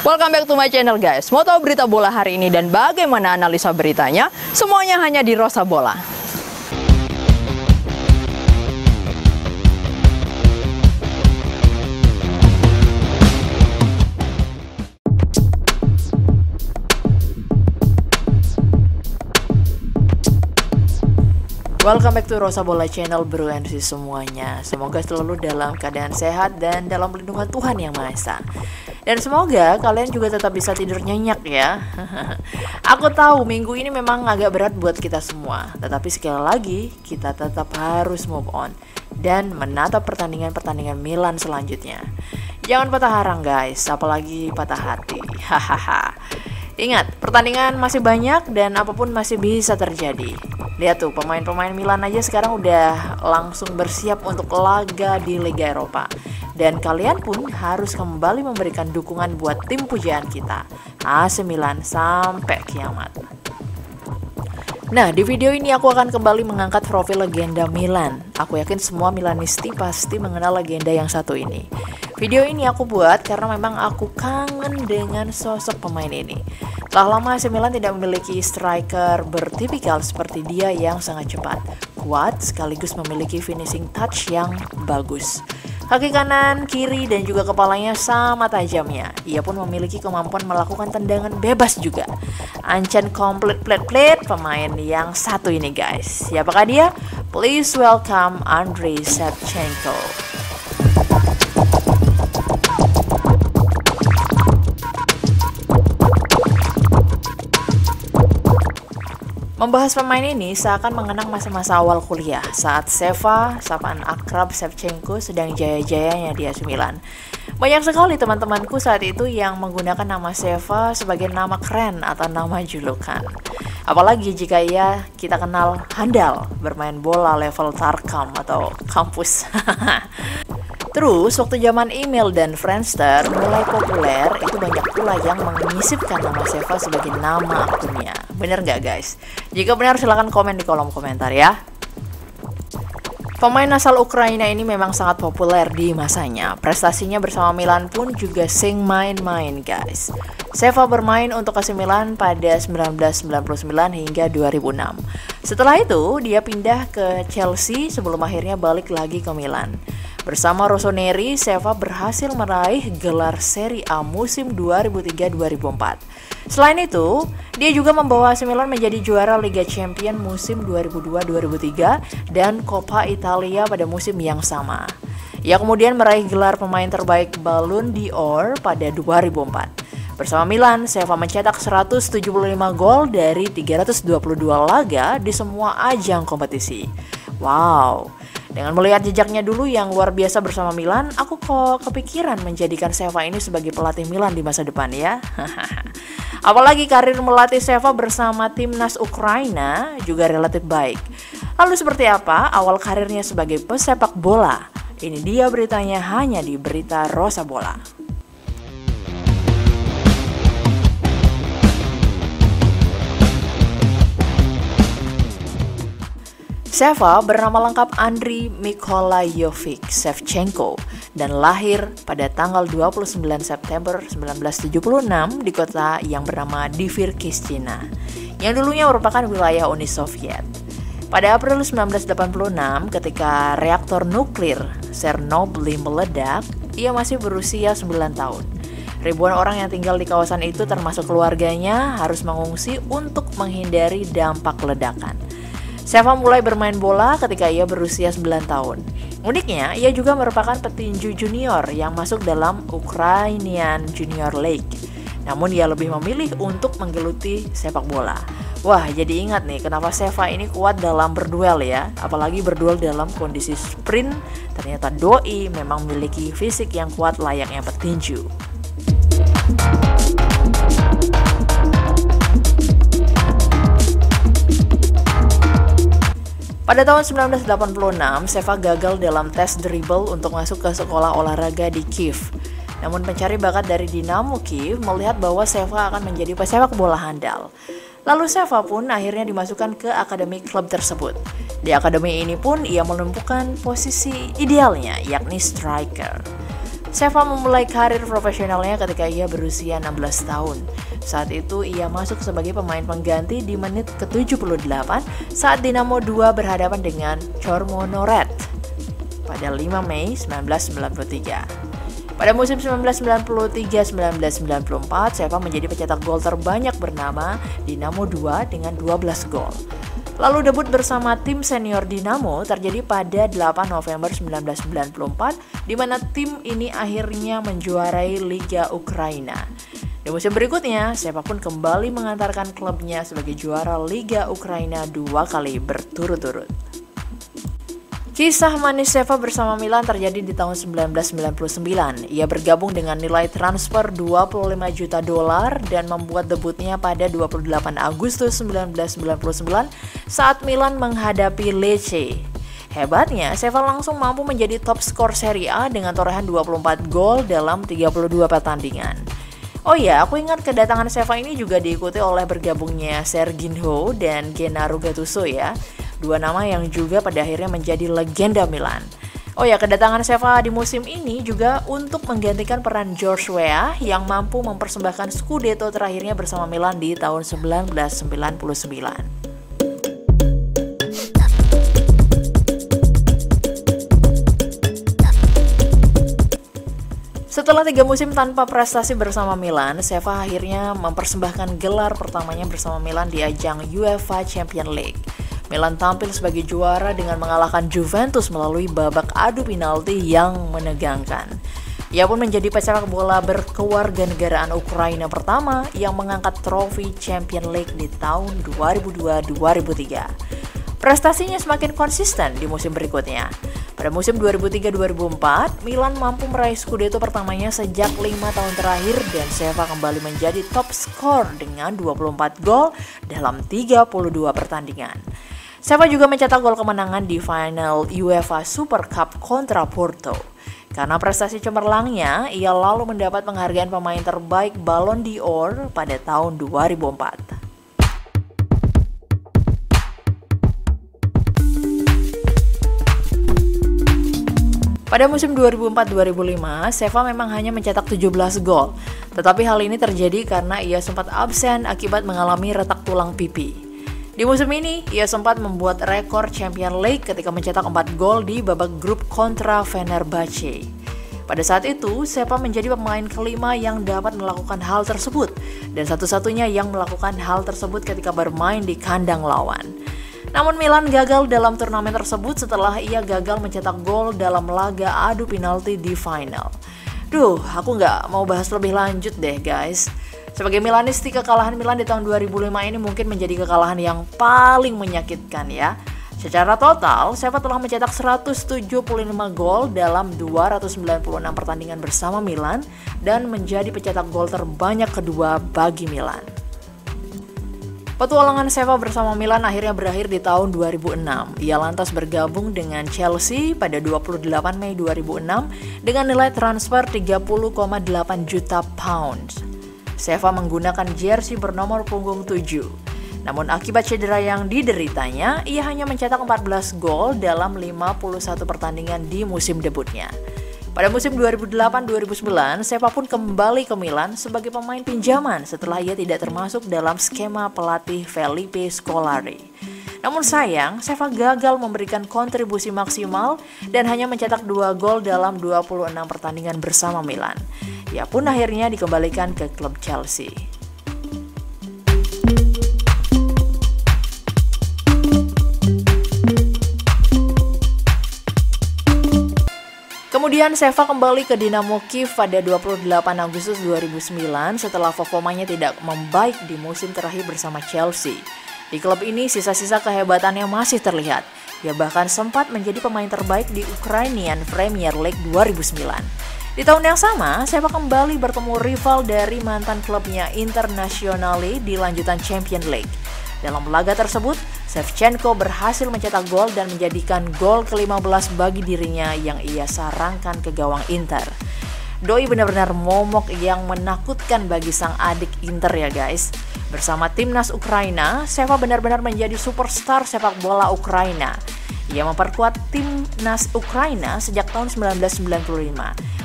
Welcome back to my channel guys. Mau tahu berita bola hari ini dan bagaimana analisa beritanya? Semuanya hanya di Rosa Bola. Welcome back to Rosa Bola Channel bro and sis semuanya. Semoga selalu dalam keadaan sehat dan dalam lindungan Tuhan Yang Maha Esa. Dan semoga kalian juga tetap bisa tidur nyenyak ya. Aku tahu minggu ini memang agak berat buat kita semua, tetapi sekali lagi kita tetap harus move on dan menatap pertandingan-pertandingan Milan selanjutnya. Jangan patah harang guys, apalagi patah hati. Hahaha. Ingat, pertandingan masih banyak dan apapun masih bisa terjadi. Lihat tuh, pemain-pemain Milan aja sekarang udah langsung bersiap untuk laga di Liga Eropa. Dan kalian pun harus kembali memberikan dukungan buat tim pujaan kita, AC Milan sampai kiamat. Nah, di video ini aku akan kembali mengangkat profil legenda Milan. Aku yakin semua Milanisti pasti mengenal legenda yang satu ini. Video ini aku buat karena memang aku kangen dengan sosok pemain ini. Telah lama AC Milan tidak memiliki striker bertipikal seperti dia yang sangat cepat, kuat, sekaligus memiliki finishing touch yang bagus. Kaki kanan, kiri, dan juga kepalanya sama tajamnya. Ia pun memiliki kemampuan melakukan tendangan bebas juga. Ancan komplit plet-plet pemain yang satu ini guys. Siapakah dia? Please welcome Andriy Shevchenko. Membahas pemain ini seakan mengenang masa-masa awal kuliah saat Seva, sapaan akrab Shevchenko sedang jaya-jayanya di AC Milan. Banyak sekali teman-temanku saat itu yang menggunakan nama Seva sebagai nama keren atau nama julukan. Apalagi jika kita kenal handal bermain bola level Tarkam atau kampus. Terus, waktu zaman email dan Friendster mulai populer, itu banyak pula yang menyisipkan nama Seva sebagai nama akunnya. Bener nggak guys? Jika benar silahkan komen di kolom komentar ya. Pemain asal Ukraina ini memang sangat populer di masanya. Prestasinya bersama Milan pun juga sing main-main guys. Seva bermain untuk AC Milan pada 1999 hingga 2006. Setelah itu, dia pindah ke Chelsea sebelum akhirnya balik lagi ke Milan. Bersama Rossoneri, Seva berhasil meraih gelar Serie A musim 2003-2004. Selain itu, dia juga membawa AC Milan menjadi juara Liga Champions musim 2002-2003 dan Coppa Italia pada musim yang sama. Ia kemudian meraih gelar pemain terbaik Ballon d'Or pada 2004. Bersama Milan, Seva mencetak 175 gol dari 322 laga di semua ajang kompetisi. Wow! Dengan melihat jejaknya dulu yang luar biasa bersama Milan, aku kok kepikiran menjadikan Seva ini sebagai pelatih Milan di masa depan ya. Apalagi karir melatih Seva bersama timnas Ukraina juga relatif baik. Lalu seperti apa awal karirnya sebagai pesepak bola? Ini dia beritanya hanya di Berita Rosa Bola. Seva bernama lengkap Andriy Mykolaiovich Shevchenko dan lahir pada tanggal 29 September 1976 di kota yang bernama Dvir-Kistyna, yang dulunya merupakan wilayah Uni Soviet. Pada April 1986, ketika reaktor nuklir Chernobyl meledak, ia masih berusia 9 tahun. Ribuan orang yang tinggal di kawasan itu termasuk keluarganya harus mengungsi untuk menghindari dampak ledakan. Seva mulai bermain bola ketika ia berusia 9 tahun. Uniknya, ia juga merupakan petinju junior yang masuk dalam Ukrainian Junior League. Namun ia lebih memilih untuk menggeluti sepak bola. Wah, jadi ingat nih kenapa Seva ini kuat dalam berduel ya. Apalagi berduel dalam kondisi sprint, ternyata doi memang memiliki fisik yang kuat layaknya petinju. Pada tahun 1986, Seva gagal dalam tes dribble untuk masuk ke sekolah olahraga di Kiev. Namun pencari bakat dari Dinamo Kiev melihat bahwa Seva akan menjadi pesepak bola handal. Lalu Seva pun akhirnya dimasukkan ke akademi klub tersebut. Di akademi ini pun ia menemukan posisi idealnya, yakni striker. Seva memulai karir profesionalnya ketika ia berusia 16 tahun. Saat itu ia masuk sebagai pemain pengganti di menit ke-78 saat Dinamo 2 berhadapan dengan Chormonoret pada 5 Mei 1993. Pada musim 1993-1994, Seva menjadi pencetak gol terbanyak bernama Dinamo 2 dengan 12 gol. Lalu debut bersama tim senior Dinamo terjadi pada 8 November 1994, di mana tim ini akhirnya menjuarai Liga Ukraina. Di musim berikutnya, Seva pun kembali mengantarkan klubnya sebagai juara Liga Ukraina 2 kali berturut-turut. Kisah manis Seva bersama Milan terjadi di tahun 1999. Ia bergabung dengan nilai transfer $25 juta dan membuat debutnya pada 28 Agustus 1999 saat Milan menghadapi Lecce. Hebatnya, Seva langsung mampu menjadi top skor Serie A dengan torehan 24 gol dalam 32 pertandingan. Oh ya, aku ingat kedatangan Seva ini juga diikuti oleh bergabungnya Serginho dan Gennaro Gattuso ya. Dua nama yang juga pada akhirnya menjadi legenda Milan. Oh ya, kedatangan Seva di musim ini juga untuk menggantikan peran George Weah yang mampu mempersembahkan Scudetto terakhirnya bersama Milan di tahun 1999. Setelah 3 musim tanpa prestasi bersama Milan, Seva akhirnya mempersembahkan gelar pertamanya bersama Milan di ajang UEFA Champions League. Milan tampil sebagai juara dengan mengalahkan Juventus melalui babak adu penalti yang menegangkan. Ia pun menjadi pesepak bola berkewarganegaraan Ukraina pertama yang mengangkat trofi Champions League di tahun 2002-2003. Prestasinya semakin konsisten di musim berikutnya. Pada musim 2003-2004, Milan mampu meraih Scudetto pertamanya sejak 5 tahun terakhir dan Seva kembali menjadi top skor dengan 24 gol dalam 32 pertandingan. Seva juga mencetak gol kemenangan di final UEFA Super Cup kontra Porto. Karena prestasi cemerlangnya, ia lalu mendapat penghargaan pemain terbaik Ballon d'Or pada tahun 2004. Pada musim 2004-2005, Seva memang hanya mencetak 17 gol. Tetapi hal ini terjadi karena ia sempat absen akibat mengalami retak tulang pipi. Di musim ini, ia sempat membuat rekor Champions League ketika mencetak 4 gol di babak grup kontra Fenerbahce. Pada saat itu, Seva menjadi pemain kelima yang dapat melakukan hal tersebut dan satu-satunya yang melakukan hal tersebut ketika bermain di kandang lawan. Namun Milan gagal dalam turnamen tersebut setelah ia gagal mencetak gol dalam laga adu penalti di final. Aku nggak mau bahas lebih lanjut deh guys. Sebagai Milanisti, kekalahan Milan di tahun 2005 ini mungkin menjadi kekalahan yang paling menyakitkan ya. Secara total, Seva telah mencetak 175 gol dalam 296 pertandingan bersama Milan dan menjadi pencetak gol terbanyak kedua bagi Milan. Petualangan Seva bersama Milan akhirnya berakhir di tahun 2006. Ia lantas bergabung dengan Chelsea pada 28 Mei 2006 dengan nilai transfer 30,8 juta pounds. Seva menggunakan jersey bernomor punggung 7. Namun akibat cedera yang dideritanya, ia hanya mencetak 14 gol dalam 51 pertandingan di musim debutnya. Pada musim 2008-2009, Seva pun kembali ke Milan sebagai pemain pinjaman setelah ia tidak termasuk dalam skema pelatih Felipe Scolari. Namun sayang, Seva gagal memberikan kontribusi maksimal dan hanya mencetak 2 gol dalam 26 pertandingan bersama Milan. Ia pun akhirnya dikembalikan ke klub Chelsea. Kemudian Seva kembali ke Dinamo Kiev pada 28 Agustus 2009 setelah performanya tidak membaik di musim terakhir bersama Chelsea. Di klub ini sisa-sisa kehebatannya masih terlihat. Ia bahkan sempat menjadi pemain terbaik di Ukrainian Premier League 2009. Di tahun yang sama, Seva kembali bertemu rival dari mantan klubnya Internazionale di lanjutan Champions League. Dalam laga tersebut, Shevchenko berhasil mencetak gol dan menjadikan gol ke-15 bagi dirinya yang ia sarangkan ke gawang Inter. Doi benar-benar momok yang menakutkan bagi sang adik Inter ya guys. Bersama timnas Ukraina, Seva benar-benar menjadi superstar sepak bola Ukraina. Ia memperkuat timnas Ukraina sejak tahun 1995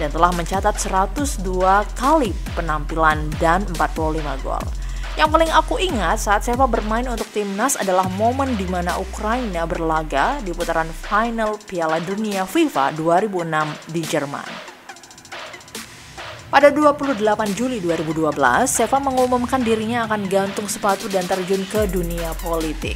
dan telah mencatat 102 kali penampilan dan 45 gol. Yang paling aku ingat saat Sheva bermain untuk timnas adalah momen di mana Ukraina berlaga di putaran final Piala Dunia FIFA 2006 di Jerman. Pada 28 Juli 2012, Sheva mengumumkan dirinya akan gantung sepatu dan terjun ke dunia politik.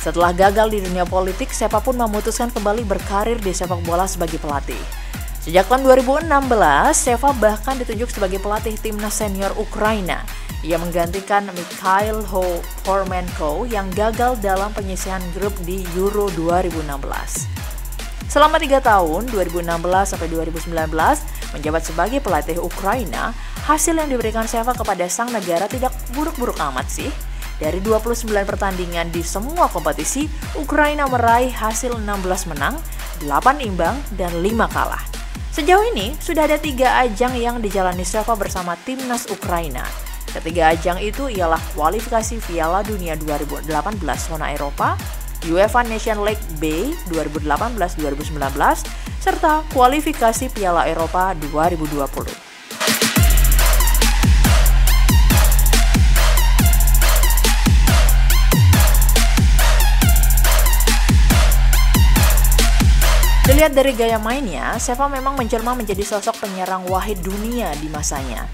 Setelah gagal di dunia politik, Sheva pun memutuskan kembali berkarir di sepak bola sebagai pelatih. Sejak tahun 2016, Sheva bahkan ditunjuk sebagai pelatih timnas senior Ukraina. Ia menggantikan Mikhail Hormenko yang gagal dalam penyisihan grup di Euro 2016. Selama 3 tahun, 2016 sampai 2019, menjabat sebagai pelatih Ukraina, hasil yang diberikan Sheva kepada sang negara tidak buruk-buruk amat sih. Dari 29 pertandingan di semua kompetisi, Ukraina meraih hasil 16 menang, 8 imbang, dan 5 kalah. Sejauh ini, sudah ada 3 ajang yang dijalani Sheva bersama timnas Ukraina. Ketiga ajang itu ialah kualifikasi Piala Dunia 2018 zona Eropa, UEFA Nation League B 2018-2019, serta kualifikasi Piala Eropa 2020. Dilihat dari gaya mainnya, Sheva memang menjelma menjadi sosok penyerang wahid dunia di masanya.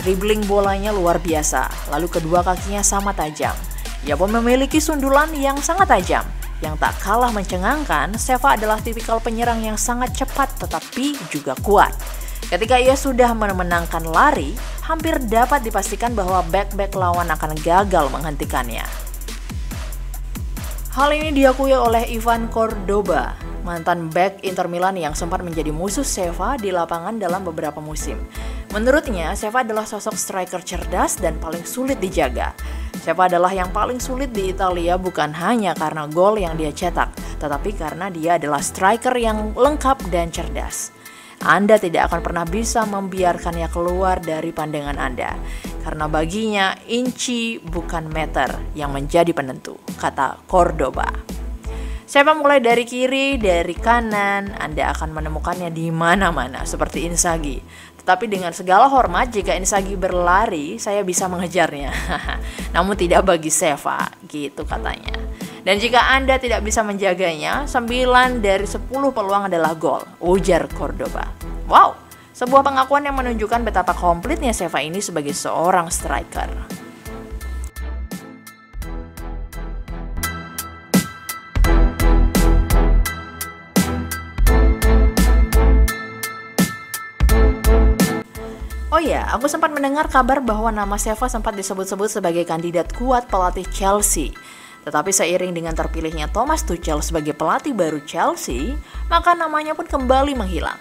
Dribbling bolanya luar biasa, lalu kedua kakinya sama tajam. Ia pun memiliki sundulan yang sangat tajam. Yang tak kalah mencengangkan, Sheva adalah tipikal penyerang yang sangat cepat tetapi juga kuat. Ketika ia sudah memenangkan lari, hampir dapat dipastikan bahwa bek-bek lawan akan gagal menghentikannya. Hal ini diakui oleh Ivan Cordoba, mantan bek Inter Milan yang sempat menjadi musuh Sheva di lapangan dalam beberapa musim. Menurutnya, Sheva adalah sosok striker cerdas dan paling sulit dijaga. Sheva adalah yang paling sulit di Italia bukan hanya karena gol yang dia cetak, tetapi karena dia adalah striker yang lengkap dan cerdas. Anda tidak akan pernah bisa membiarkannya keluar dari pandangan Anda, karena baginya inci bukan meter yang menjadi penentu, kata Cordoba. Sheva mulai dari kiri, dari kanan, Anda akan menemukannya di mana-mana seperti Inzaghi. Tetapi dengan segala hormat, jika Inzaghi berlari, saya bisa mengejarnya. Namun tidak bagi Sheva, gitu katanya. Dan jika Anda tidak bisa menjaganya, 9 dari 10 peluang adalah gol, ujar Cordoba. Wow, sebuah pengakuan yang menunjukkan betapa komplitnya Sheva ini sebagai seorang striker. Oh ya, aku sempat mendengar kabar bahwa nama Sheva sempat disebut-sebut sebagai kandidat kuat pelatih Chelsea. Tetapi seiring dengan terpilihnya Thomas Tuchel sebagai pelatih baru Chelsea, maka namanya pun kembali menghilang.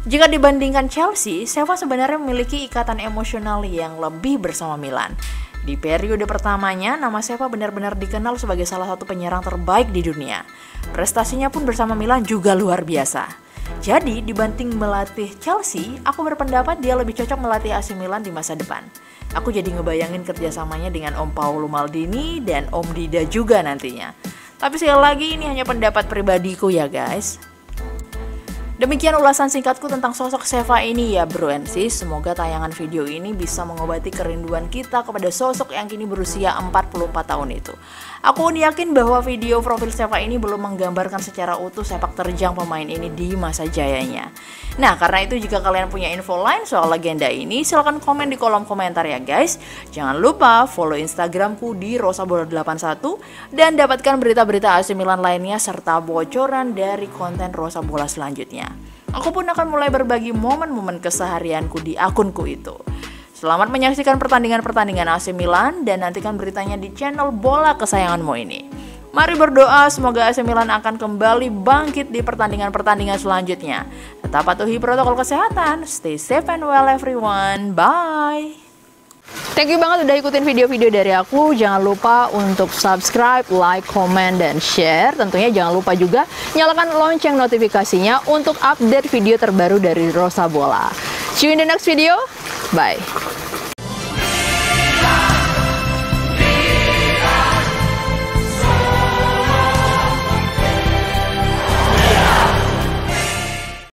Jika dibandingkan Chelsea, Sheva sebenarnya memiliki ikatan emosional yang lebih bersama Milan. Di periode pertamanya, nama Sheva benar-benar dikenal sebagai salah satu penyerang terbaik di dunia. Prestasinya pun bersama Milan juga luar biasa. Jadi, dibanding melatih Chelsea, aku berpendapat dia lebih cocok melatih AC Milan di masa depan. Aku jadi ngebayangin kerjasamanya dengan Om Paolo Maldini dan Om Dida juga nantinya. Tapi sekali lagi ini hanya pendapat pribadiku ya guys. Demikian ulasan singkatku tentang sosok Sheva ini ya bro and sis. Semoga tayangan video ini bisa mengobati kerinduan kita kepada sosok yang kini berusia 44 tahun itu. Aku yakin bahwa video profil Sheva ini belum menggambarkan secara utuh sepak terjang pemain ini di masa jayanya. Nah, karena itu jika kalian punya info lain soal legenda ini, silahkan komen di kolom komentar ya guys. Jangan lupa follow Instagramku di rosabola81 dan dapatkan berita-berita AC Milan lainnya serta bocoran dari konten Rosa Bola selanjutnya. Aku pun akan mulai berbagi momen-momen keseharianku di akunku itu. Selamat menyaksikan pertandingan-pertandingan AC Milan dan nantikan beritanya di channel bola kesayanganmu ini. Mari berdoa semoga AC Milan akan kembali bangkit di pertandingan-pertandingan selanjutnya. Tetap patuhi protokol kesehatan. Stay safe and well everyone. Bye. Thank you banget udah ikutin video-video dari aku. Jangan lupa untuk subscribe, like, comment, dan share. Tentunya jangan lupa juga nyalakan lonceng notifikasinya untuk update video terbaru dari Rosa Bola. See you in the next video. Bye.